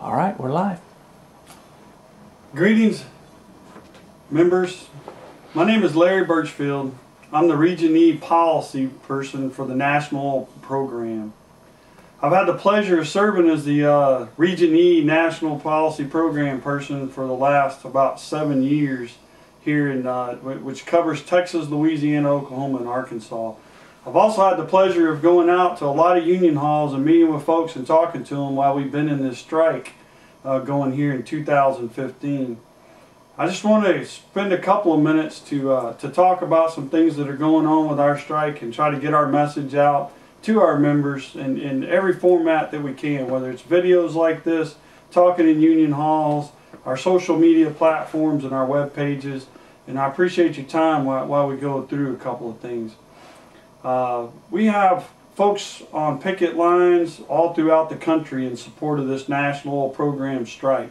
All right, we're live. Greetings, members. My name is Larry Birchfield. I'm the Region E policy person for the National Oil Program. I've had the pleasure of serving as the Region E National Policy Program person for the last about 7 years here in which covers Texas, Louisiana, Oklahoma, and Arkansas. I've also had the pleasure of going out to a lot of union halls and meeting with folks and talking to them while we've been in this strike going here in 2015. I just want to spend a couple of minutes to talk about some things that are going on with our strike and try to get our message out to our members in every format that we can, whether it's videos like this, talking in union halls, our social media platforms, and our web pages. And I appreciate your time while we go through a couple of things. We have folks on picket lines all throughout the country in support of this National Oil Program strike.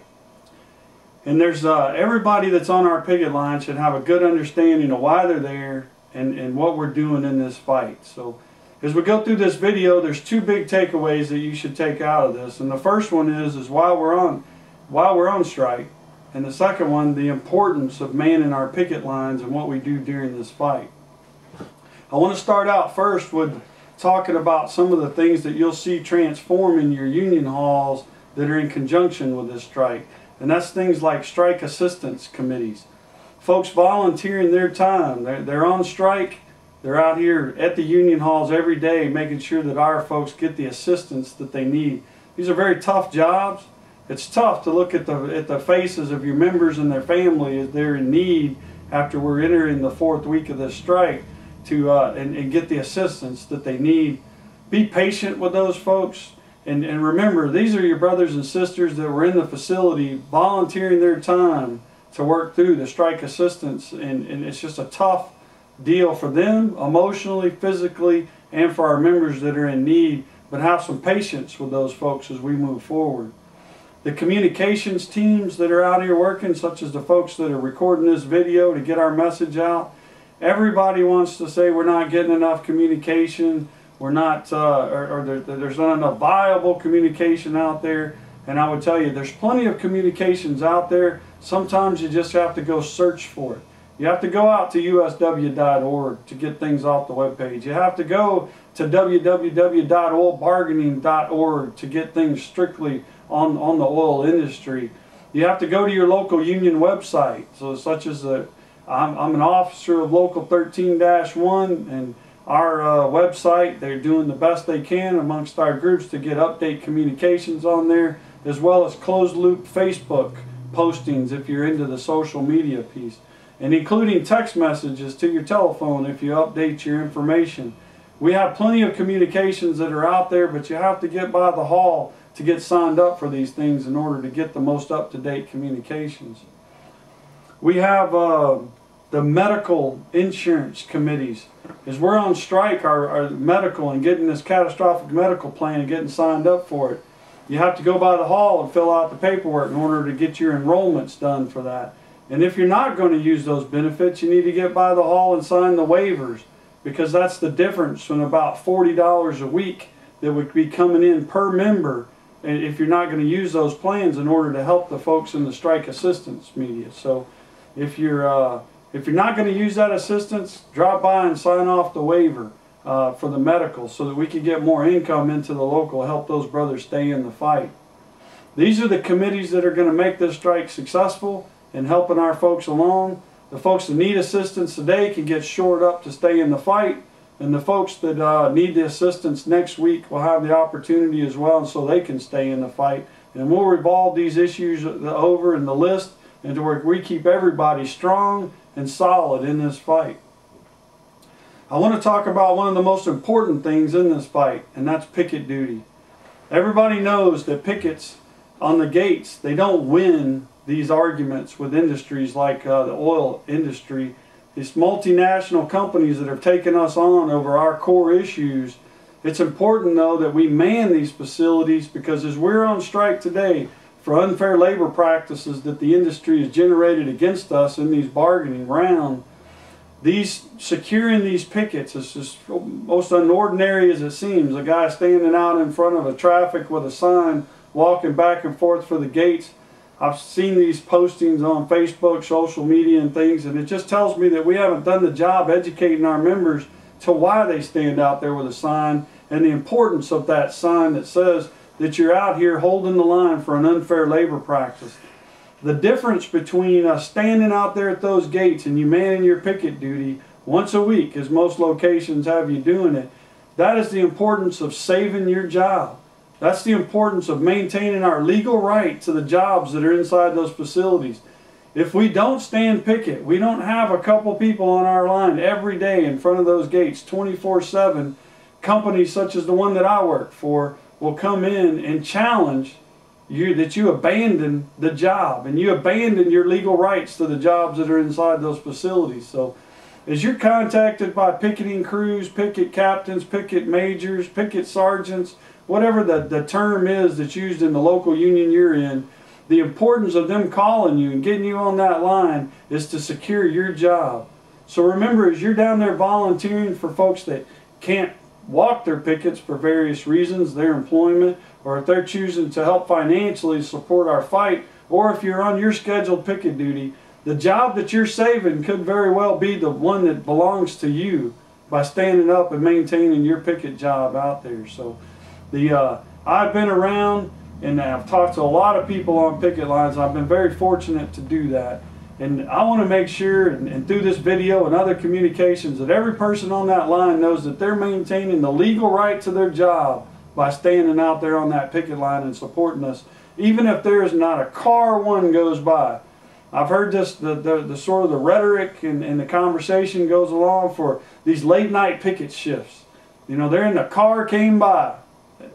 And there's everybody that's on our picket line should have a good understanding of why they're there and what we're doing in this fight. So as we go through this video, there's two big takeaways that you should take out of this. And the first one is why we're on strike. And the second one, the importance of manning our picket lines and what we do during this fight. I want to start out first with talking about some of the things that you'll see transform in your union halls that are in conjunction with this strike. And that's things like strike assistance committees. Folks volunteering their time. They're on strike. They're out here at the union halls every day making sure that our folks get the assistance that they need. These are very tough jobs. It's tough to look at the faces of your members and their family as they're in need after we're entering the 4th week of this strike to and get the assistance that they need. Be patient with those folks. And remember, these are your brothers and sisters that were in the facility volunteering their time to work through the strike assistance. And it's just a tough deal for them, emotionally, physically, and for our members that are in need. But have some patience with those folks as we move forward. The communications teams that are out here working, such as the folks that are recording this video to get our message out. Everybody wants to say we're not getting enough communication. We're not, there's not enough viable communication out there. And I would tell you, there's plenty of communications out there. Sometimes you just have to go search for it. You have to go out to usw.org to get things off the webpage. You have to go to www.oilbargaining.org to get things strictly on the oil industry. You have to go to your local union website, so such as I'm an officer of Local 13-1, and our website, they're doing the best they can amongst our groups to get update communications on there, as well as closed loop Facebook postings if you're into the social media piece, and including text messages to your telephone if you update your information. We have plenty of communications that are out there, but you have to get by the hall to get signed up for these things in order to get the most up-to-date communications. We have the medical insurance committees. As we're on strike, our medical and getting this catastrophic medical plan and getting signed up for it, you have to go by the hall and fill out the paperwork in order to get your enrollments done for that. And if you're not going to use those benefits, you need to get by the hall and sign the waivers, because that's the difference from about $40 a week that would be coming in per member if you're not going to use those plans in order to help the folks in the strike assistance media. So if you're not going to use that assistance, drop by and sign off the waiver for the medical so that we can get more income into the local, help those brothers stay in the fight. These are the committees that are going to make this strike successful in helping our folks along. The folks that need assistance today can get shored up to stay in the fight, and the folks that need the assistance next week will have the opportunity as well, so they can stay in the fight. And we'll revolve these issues over in the list into where we keep everybody strong and solid in this fight. I want to talk about one of the most important things in this fight, and that's picket duty. Everybody knows that pickets on the gates, they don't win these arguments with industries like the oil industry. These multinational companies that have taken us on over our core issues. It's important, though, that we man these facilities, because as we're on strike today for unfair labor practices that the industry has generated against us in these bargaining rounds, securing these pickets is just most unordinary as it seems. A guy standing out in front of a traffic with a sign walking back and forth for the gates. I've seen these postings on Facebook, social media and things, and it just tells me that we haven't done the job educating our members to why they stand out there with a sign and the importance of that sign that says that you're out here holding the line for an unfair labor practice. The difference between us standing out there at those gates and you manning your picket duty once a week, as most locations have you doing it, that is the importance of saving your job. That's the importance of maintaining our legal right to the jobs that are inside those facilities. If we don't stand picket, we don't have a couple people on our line every day in front of those gates 24/7, companies such as the one that I work for will come in and challenge you that you abandon the job and you abandon your legal rights to the jobs that are inside those facilities. So as you're contacted by picketing crews, picket captains, picket majors, picket sergeants, whatever the term is that's used in the local union you're in, the importance of them calling you and getting you on that line is to secure your job. So remember, as you're down there volunteering for folks that can't walk their pickets for various reasons, their employment, or if they're choosing to help financially support our fight, or if you're on your scheduled picket duty, the job that you're saving could very well be the one that belongs to you by standing up and maintaining your picket job out there. So I've been around and I've talked to a lot of people on picket lines. I've been very fortunate to do that. And I want to make sure, and through this video and other communications, that every person on that line knows that they're maintaining the legal right to their job by standing out there on that picket line and supporting us, even if there is not a car one goes by. I've heard this, the sort of the rhetoric and the conversation goes along for these late night picket shifts. You know, they're in the car came by.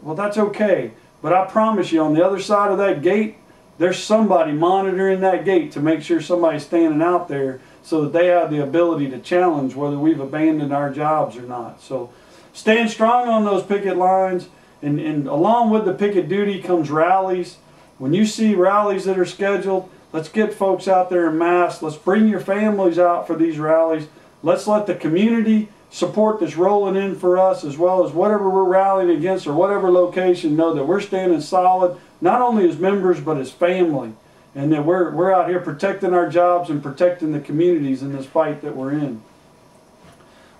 Well, that's okay. But I promise you, on the other side of that gate, there's somebody monitoring that gate to make sure somebody's standing out there so that they have the ability to challenge whether we've abandoned our jobs or not. So stand strong on those picket lines, and along with the picket duty comes rallies. When you see rallies that are scheduled, let's get folks out there en masse. Let's bring your families out for these rallies. Let's let the community support that's rolling in for us, as well as whatever we're rallying against or whatever location, know that we're standing solid, not only as members but as family, and that we're out here protecting our jobs and protecting the communities in this fight that we're in.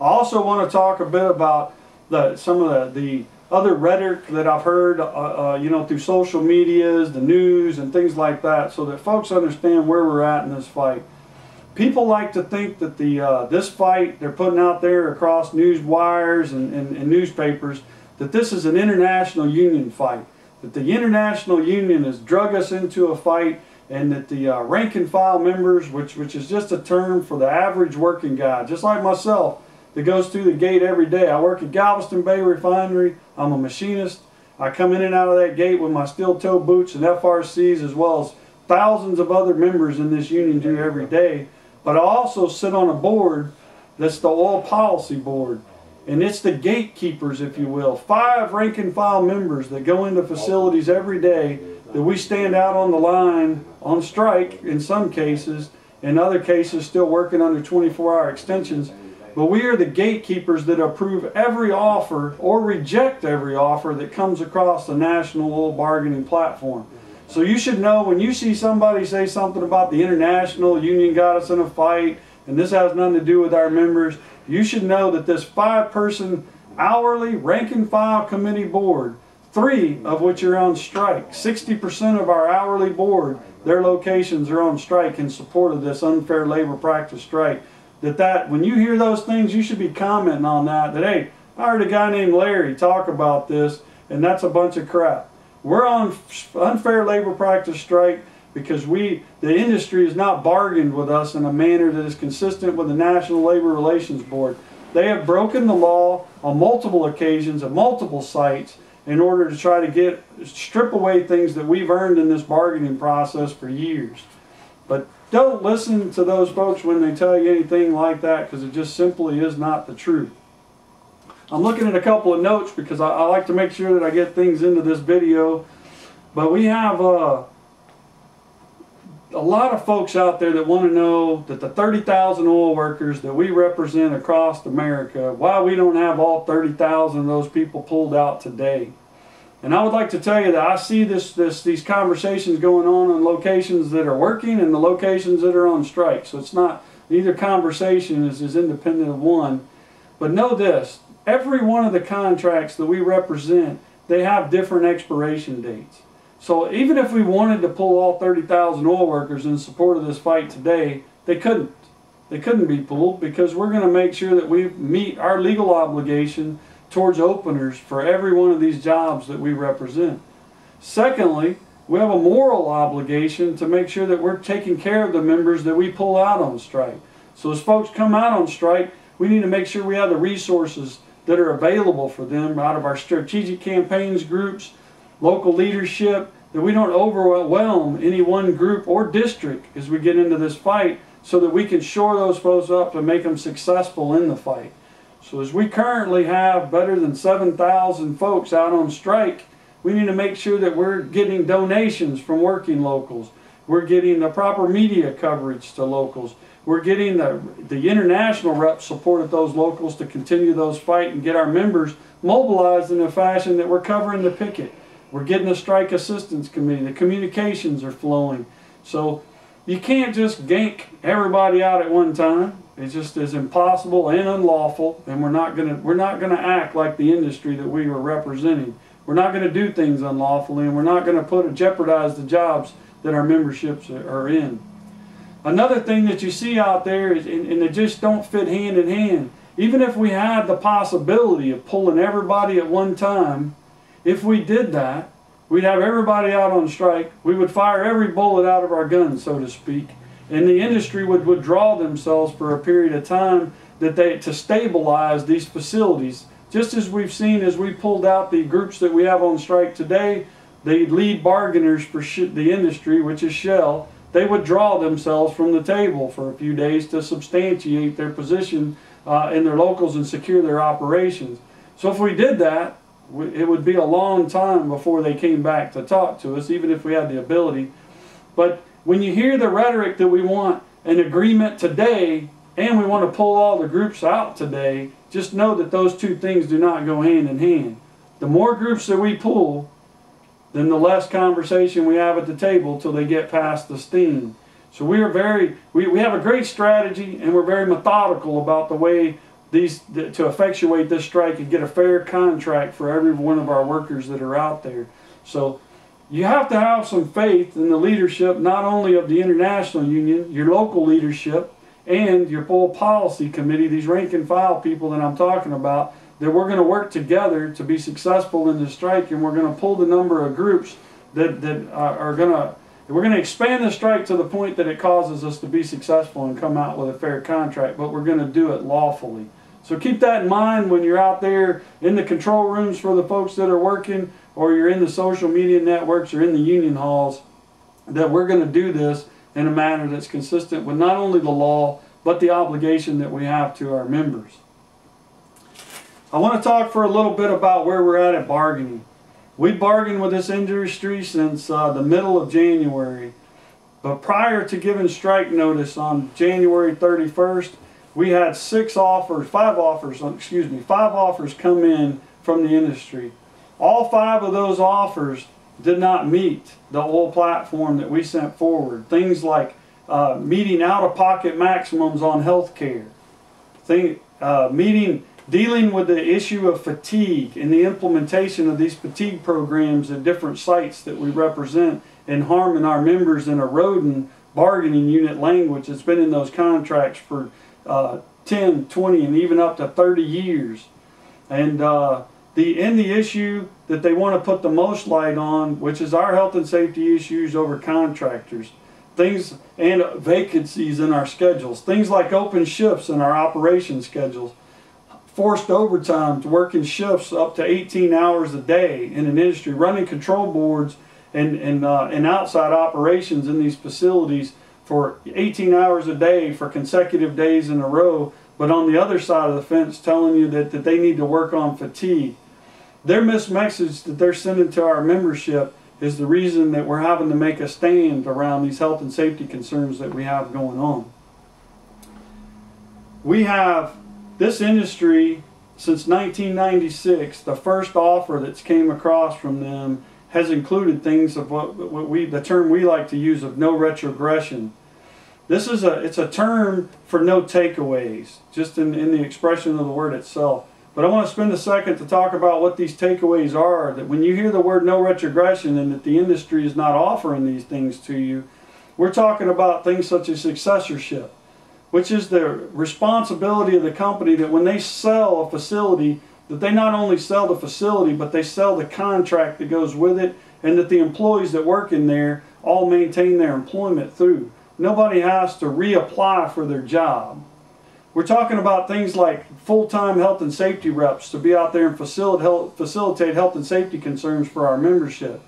I also want to talk a bit about some of the other rhetoric that I've heard you know, through social medias, the news and things like that, so that folks understand where we're at in this fight. People like to think that this fight they're putting out there across news wires and newspapers, that this is an international union fight, that the international union has drug us into a fight, and that the rank and file members, which is just a term for the average working guy, just like myself, that goes through the gate every day. I work at Galveston Bay Refinery. I'm a machinist. I come in and out of that gate with my steel toe boots and FRCs, as well as thousands of other members in this union do every day. But I also sit on a board that's the Oil Policy Board. And it's the gatekeepers, if you will. 5 rank and file members that go into facilities every day, that we stand out on the line on strike in some cases, in other cases still working under 24-hour extensions. But we are the gatekeepers that approve every offer or reject every offer that comes across the national oil bargaining platform. So you should know, when you see somebody say something about the international union got us in a fight and this has nothing to do with our members, you should know that this 5-person hourly rank and file committee board, 3 of which are on strike, 60% of our hourly board, their locations are on strike in support of this unfair labor practice strike. That when you hear those things, you should be commenting on that, hey, I heard a guy named Larry talk about this, and that's a bunch of crap. We're on unfair labor practice strike because the industry has not bargained with us in a manner that is consistent with the National Labor Relations Board. They have broken the law on multiple occasions at multiple sites in order to try to strip away things that we've earned in this bargaining process for years. But don't listen to those folks when they tell you anything like that, because it just simply is not the truth. I'm looking at a couple of notes because I like to make sure that I get things into this video. But we have a lot of folks out there that want to know that the 30,000 oil workers that we represent across America, why we don't have all 30,000 of those people pulled out today. And I would like to tell you that I see these conversations going on locations that are working and the locations that are on strike. So it's not, neither conversation is independent of one. But know this, every one of the contracts that we represent, they have different expiration dates. So even if we wanted to pull all 30,000 oil workers in support of this fight today, they couldn't. They couldn't be pulled because we're going to make sure that we meet our legal obligation towards openers for every one of these jobs that we represent. Secondly, we have a moral obligation to make sure that we're taking care of the members that we pull out on strike. So as folks come out on strike, we need to make sure we have the resources that are available for them out of our strategic campaigns groups, local leadership, that we don't overwhelm any one group or district as we get into this fight, so that we can shore those folks up and make them successful in the fight. So as we currently have better than 7,000 folks out on strike, we need to make sure that we're getting donations from working locals. We're getting the proper media coverage to locals. We're getting the international rep support of those locals to continue those fight and get our members mobilized in a fashion that we're covering the picket. We're getting a strike assistance committee. The communications are flowing. So you can't just gank everybody out at one time. It just is impossible and unlawful, and we're not gonna act like the industry that we are representing. We're not gonna do things unlawfully, and we're not gonna jeopardize the jobs that our memberships are in. Another thing that you see out there is, and they just don't fit hand in hand. Even if we had the possibility of pulling everybody at one time, if we did that, we'd have everybody out on strike. We would fire every bullet out of our guns, so to speak. And the industry would withdraw themselves for a period of time to stabilize these facilities. Just as we've seen as we pulled out the groups that we have on strike today, the lead bargainers for the industry, which is Shell, they withdraw themselves from the table for a few days to substantiate their position in their locals and secure their operations. So if we did that, it would be a long time before they came back to talk to us, even if we had the ability. But when you hear the rhetoric that we want an agreement today and we want to pull all the groups out today, just know that those two things do not go hand in hand. The more groups that we pull, then the less conversation we have at the table till they get past the steam. So we have a great strategy, and we're very methodical about the way to effectuate this strike and get a fair contract for every one of our workers that are out there. So you have to have some faith in the leadership, not only of the International Union, your local leadership, and your full policy committee, these rank and file people that I'm talking about, that we're going to work together to be successful in this strike, and we're going to pull the number of groups that are going to, we're going to expand the strike to the point that it causes us to be successful and come out with a fair contract, but we're going to do it lawfully. So keep that in mind when you're out there in the control rooms for the folks that are working, or you're in the social media networks or in the union halls, that we're going to do this in a manner that's consistent with not only the law, but the obligation that we have to our members. I want to talk for a little bit about where we're at bargaining. We bargained with this industry since the middle of January. But prior to giving strike notice on January 31st, we had five offers come in from the industry. All 5 of those offers did not meet the oil platform that we sent forward. Things like meeting out-of-pocket maximums on health care, dealing with the issue of fatigue and the implementation of these fatigue programs at different sites that we represent, and harming our members and eroding bargaining unit language that's been in those contracts for 10, 20, and even up to 30 years. And the issue that they want to put the most light on, which is our health and safety issues over contractors, things and vacancies in our schedules, things like open shifts in our operation schedules, forced overtime to work in shifts up to 18 hours a day in an industry, running control boards and outside operations in these facilities for 18 hours a day for consecutive days in a row, but on the other side of the fence telling you that they need to work on fatigue. Their missed message that they're sending to our membership is the reason that we're having to make a stand around these health and safety concerns that we have going on. We have this industry since 1996, the first offer that's came across from them has included things of the term we like to use of no retrogression. It's a term for no takeaways, just in the expression of the word itself. But I want to spend a second to talk about what these takeaways are. That when you hear the word no retrogression and that the industry is not offering these things to you, we're talking about things such as successorship, which is the responsibility of the company that when they sell a facility, that they not only sell the facility, but they sell the contract that goes with it, and that the employees that work in there all maintain their employment through. Nobody has to reapply for their job. We're talking about things like full-time health and safety reps to be out there and facilitate health and safety concerns for our membership.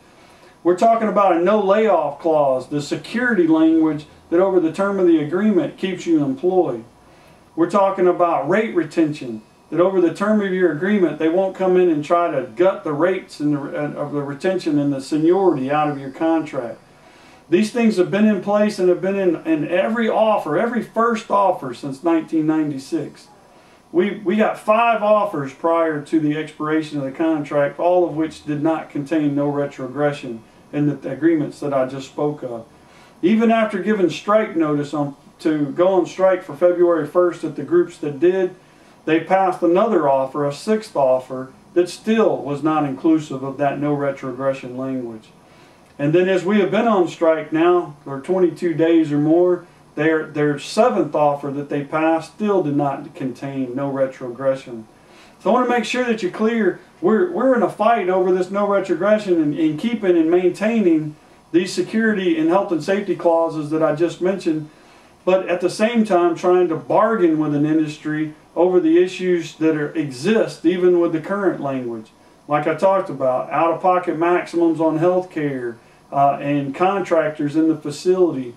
We're talking about a no layoff clause, the security language that over the term of the agreement keeps you employed. We're talking about rate retention, that over the term of your agreement they won't come in and try to gut the rates and of the retention and the seniority out of your contract. These things have been in place and have been in every offer, every first offer since 1996. We got 5 offers prior to the expiration of the contract, all of which did not contain no retrogression in the agreements that I just spoke of. Even after giving strike notice to go on strike for February 1st at the groups that did, they passed another offer, a 6th offer, that still was not inclusive of that no retrogression language. And then as we have been on strike now for 22 days or more, their 7th offer that they passed still did not contain no retrogression. So I want to make sure that you're clear, we're in a fight over this no retrogression and in keeping and maintaining these security and health and safety clauses that I just mentioned, but at the same time trying to bargain with an industry over the issues that exist even with the current language. Like I talked about, out-of-pocket maximums on health care and contractors in the facility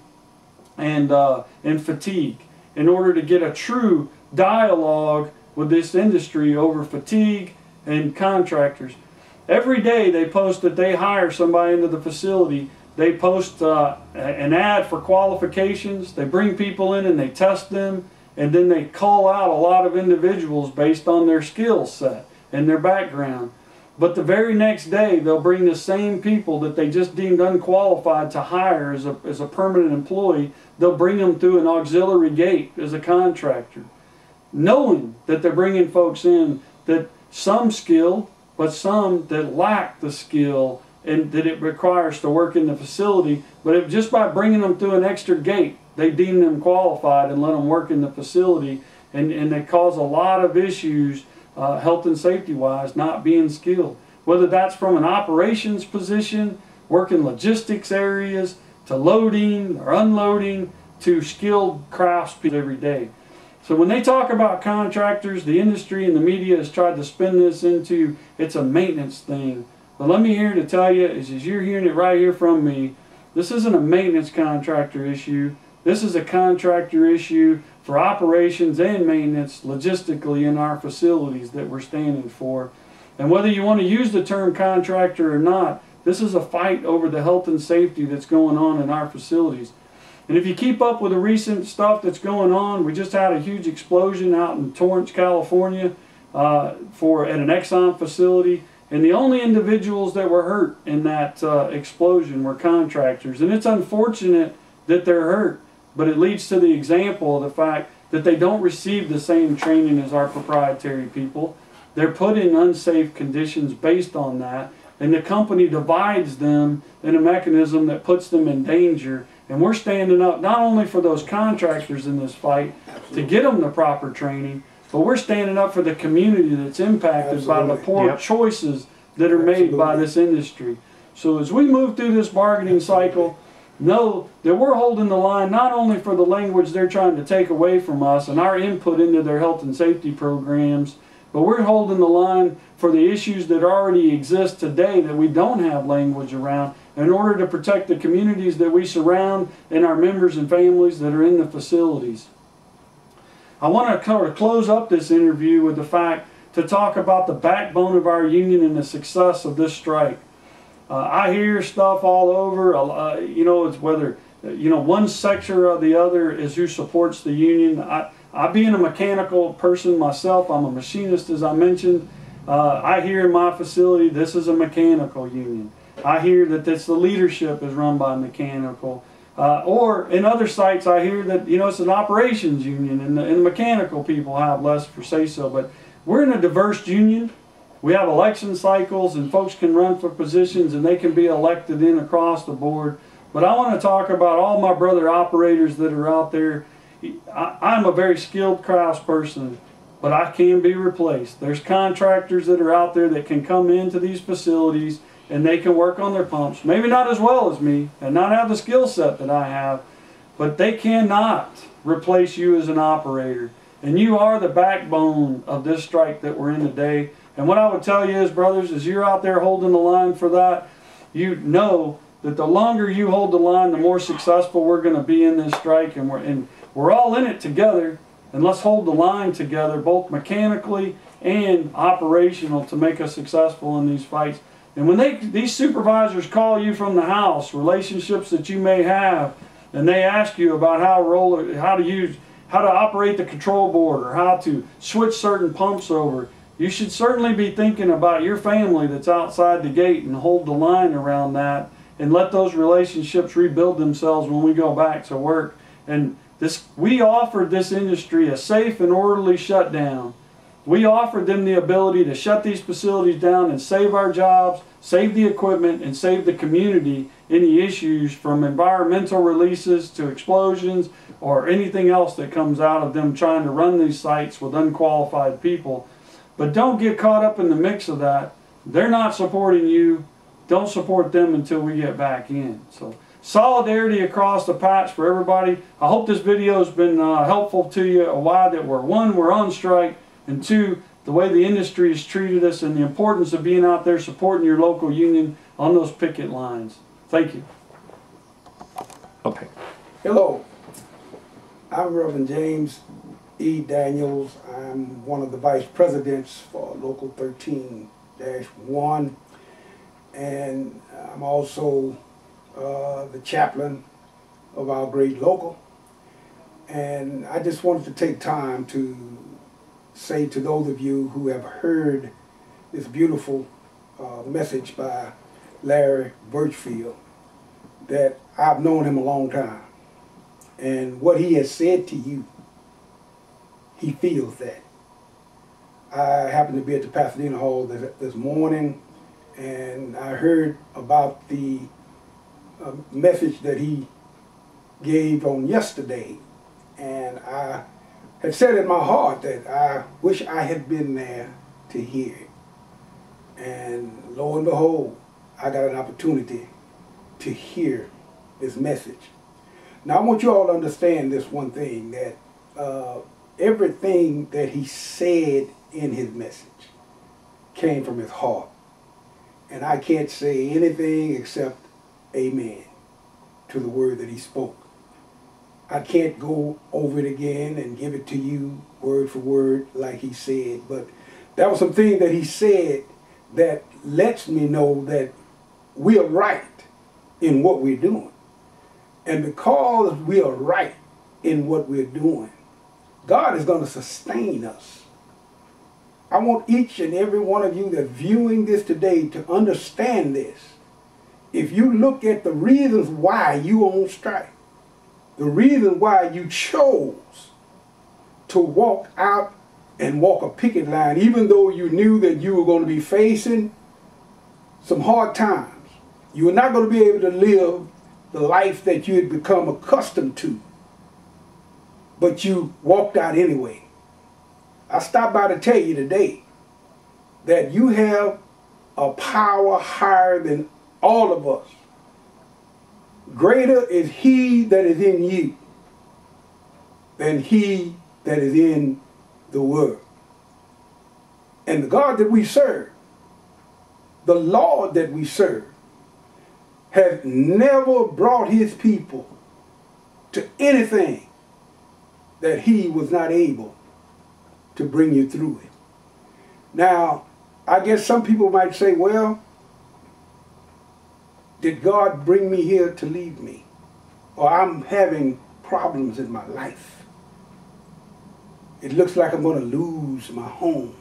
and fatigue, in order to get a true dialogue with this industry over fatigue and contractors. Every day they post that they hire somebody into the facility. They post an ad for qualifications. They bring people in and they test them, and then they call out a lot of individuals based on their skill set and their background. But the very next day they'll bring the same people that they just deemed unqualified to hire as a permanent employee. They'll bring them through an auxiliary gate as a contractor, knowing that they're bringing folks in that some skill, but some that lack the skill and that it requires to work in the facility. But if just by bringing them through an extra gate, they deem them qualified and let them work in the facility, and they cause a lot of issues health and safety wise, not being skilled. Whether that's from an operations position, working logistics areas, to loading or unloading, to skilled craftspeople every day. So when they talk about contractors, the industry and the media has tried to spin this into it's a maintenance thing. But let me here to tell you, as you're hearing it right here from me, this isn't a maintenance contractor issue. This is a contractor issue for operations and maintenance logistically in our facilities that we're standing for. And whether you want to use the term contractor or not, this is a fight over the health and safety that's going on in our facilities. And if you keep up with the recent stuff that's going on, we just had a huge explosion out in Torrance, California at an Exxon facility. And the only individuals that were hurt in that explosion were contractors. And it's unfortunate that they're hurt, but it leads to the example of the fact that they don't receive the same training as our proprietary people. They're put in unsafe conditions based on that, and the company divides them in a mechanism that puts them in danger. And we're standing up not only for those contractors in this fight to get them the proper training, but we're standing up for the community that's impacted by the poor choices that are made by this industry. So as we move through this bargaining cycle, know that we're holding the line not only for the language they're trying to take away from us and our input into their health and safety programs, but we're holding the line for the issues that already exist today that we don't have language around in order to protect the communities that we surround and our members and families that are in the facilities. I want to close up this interview with the fact to talk about the backbone of our union and the success of this strike. I hear stuff all over, it's whether, one sector or the other is who supports the union. I being a mechanical person myself, I'm a machinist as I mentioned, I hear in my facility this is a mechanical union. I hear that the leadership is run by mechanical. Or in other sites I hear that it's an operations union and the mechanical people have less for say so. But we're in a diverse union. We have election cycles and folks can run for positions and they can be elected in across the board. But I want to talk about all my brother operators that are out there. I'm a very skilled craftsperson, but I can be replaced. There's contractors that are out there that can come into these facilities and they can work on their pumps. Maybe not as well as me and not have the skill set that I have, but they cannot replace you as an operator. And you are the backbone of this strike that we're in today. And what I would tell you is, brothers, as you're out there holding the line for that, you know that the longer you hold the line, the more successful we're going to be in this strike. And we're all in it together. And let's hold the line together, both mechanically and operational, to make us successful in these fights. And when these supervisors call you from the house, relationships that you may have, and they ask you about how to operate the control board or how to switch certain pumps over, you should certainly be thinking about your family that's outside the gate and hold the line around that and let those relationships rebuild themselves when we go back to work. And we offered this industry a safe and orderly shutdown. We offered them the ability to shut these facilities down and save our jobs, save the equipment, and save the community any issues from environmental releases to explosions or anything else that comes out of them trying to run these sites with unqualified people. But don't get caught up in the mix of that. They're not supporting you. Don't support them until we get back in. So solidarity across the patch for everybody. I hope this video has been helpful to you. Why that we're on strike, and two, the way the industry has treated us and the importance of being out there supporting your local union on those picket lines. Thank you. Okay. Hello, I'm Reverend James E. Daniels. I'm one of the vice presidents for Local 13-1, and I'm also the chaplain of our great local. And I just wanted to take time to say to those of you who have heard this beautiful message by Larry Birchfield that I've known him a long time. And what he has said to you, he feels that. I happened to be at the Pasadena Hall this morning, and I heard about the message that he gave on yesterday. And I had said in my heart that I wish I had been there to hear it. And lo and behold, I got an opportunity to hear this message. Now I want you all to understand this one thing, that everything that he said in his message came from his heart. And I can't say anything except amen to the word that he spoke. I can't go over it again and give it to you word for word like he said, but there was something that he said that lets me know that we are right in what we're doing. And because we are right in what we're doing, God is going to sustain us. I want each and every one of you that's viewing this today to understand this. If you look at the reasons why you on strike, the reason why you chose to walk out and walk a picket line, even though you knew that you were going to be facing some hard times, you were not going to be able to live the life that you had become accustomed to, but you walked out anyway. I stopped by to tell you today that you have a power higher than all of us. Greater is he that is in you than he that is in the world. And the God that we serve, the Lord that we serve, has never brought his people to anything that he was not able to bring you through it. Now, I guess some people might say, well, did God bring me here to leave me? Or I'm having problems in my life. It looks like I'm going to lose my home.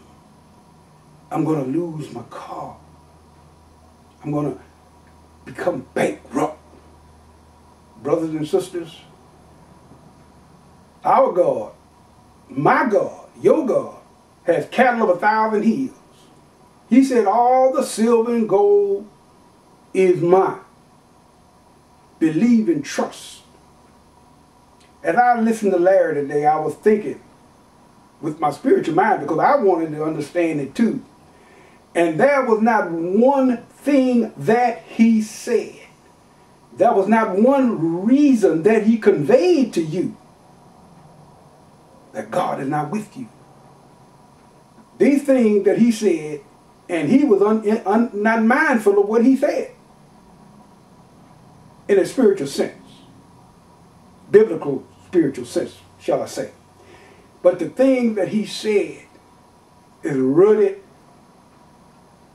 I'm going to lose my car. I'm going to become bankrupt. Brothers and sisters, our God, my God, your God, has cattle of 1,000 hills. He said, all the silver and gold is mine. Believe and trust. As I listened to Larry today, I was thinking with my spiritual mind, because I wanted to understand it too. And there was not one thing that he said, there was not one reason that he conveyed to you that God is not with you. These things that he said, and he was not mindful of what he said in a spiritual sense, biblical spiritual sense, shall I say. But the thing that he said is rooted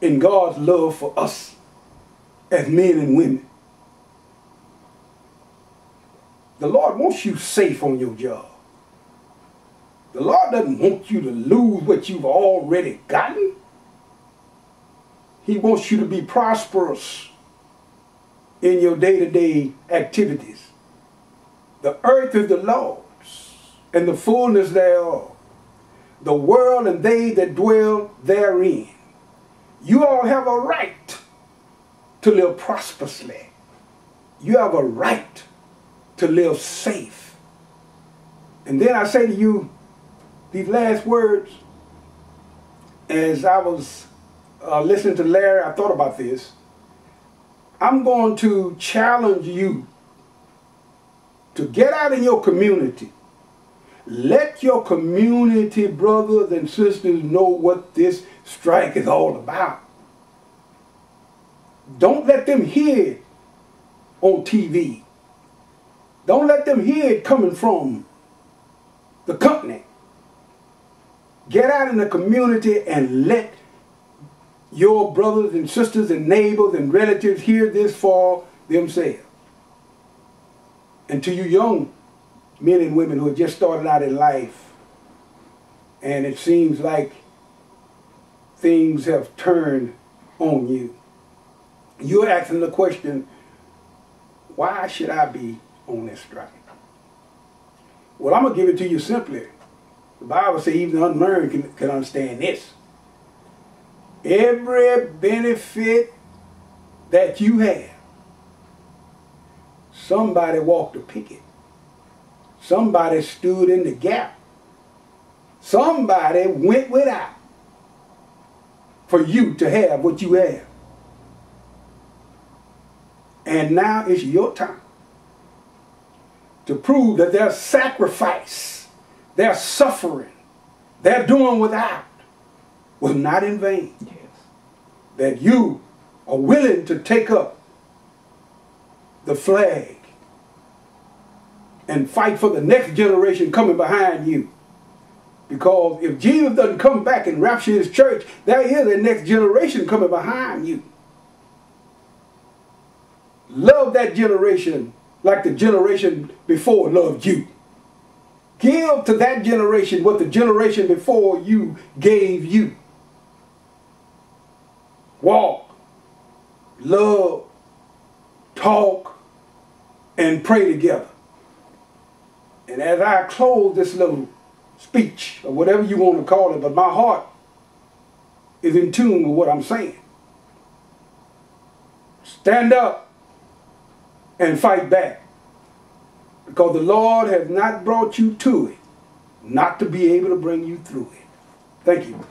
in God's love for us as men and women. The Lord wants you safe on your job. The Lord doesn't want you to lose what you've already gotten. He wants you to be prosperous in your day-to-day activities. The earth is the Lord's, and the fullness thereof, the world and they that dwell therein. You all have a right to live prosperously. You have a right to live safe. And then I say to you these last words, as I was listening to Larry, I thought about this. I'm going to challenge you to get out in your community. Let your community brothers and sisters know what this strike is all about. Don't let them hear it on TV. Don't let them hear it coming from the company. Get out in the community and let your brothers and sisters and neighbors and relatives hear this for themselves. And to you young men and women who have just started out in life, and it seems like things have turned on you, you're asking the question, why should I be on this strike? Well, I'm going to give it to you simply. The Bible says even the unlearned can understand this. Every benefit that you have, somebody walked a picket. Somebody stood in the gap. Somebody went without for you to have what you have. And now it's your time to prove that their sacrifice, their suffering, their doing without was not in vain. Yes. That you are willing to take up the flag and fight for the next generation coming behind you. Because if Jesus doesn't come back and rapture his church, there is a next generation coming behind you. Love that generation like the generation before loved you. Give to that generation what the generation before you gave you. Walk, love, talk, and pray together. And as I close this little speech, or whatever you want to call it, but my heart is in tune with what I'm saying. Stand up and fight back. Because the Lord has not brought you to it, not to be able to bring you through it. Thank you.